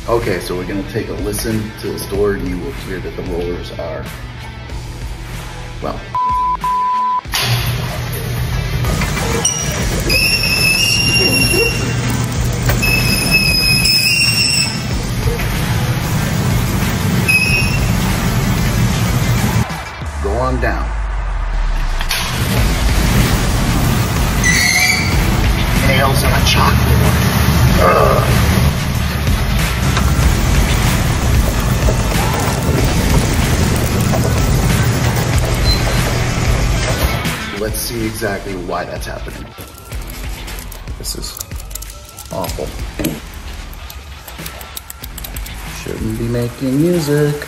Okay, so we're gonna take a listen to this door and you will hear that the rollers are, well. Go on down. Nails on a chalkboard. Let's see exactly why that's happening. This is awful. Shouldn't be making music.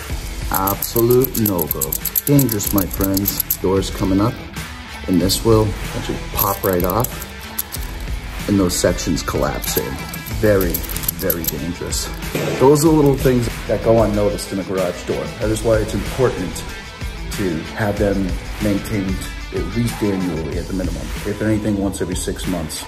Absolute no-go. Dangerous, my friends. Doors coming up, and this will actually pop right off, and those sections collapse in. Very, very dangerous. Those are the little things that go unnoticed in a garage door. That is why it's important to have them maintained at least annually at the minimum. If anything, once every 6 months.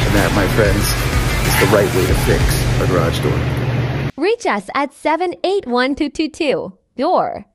That, my friends, is the right way to fix a garage door. Reach us at 781-222. Door.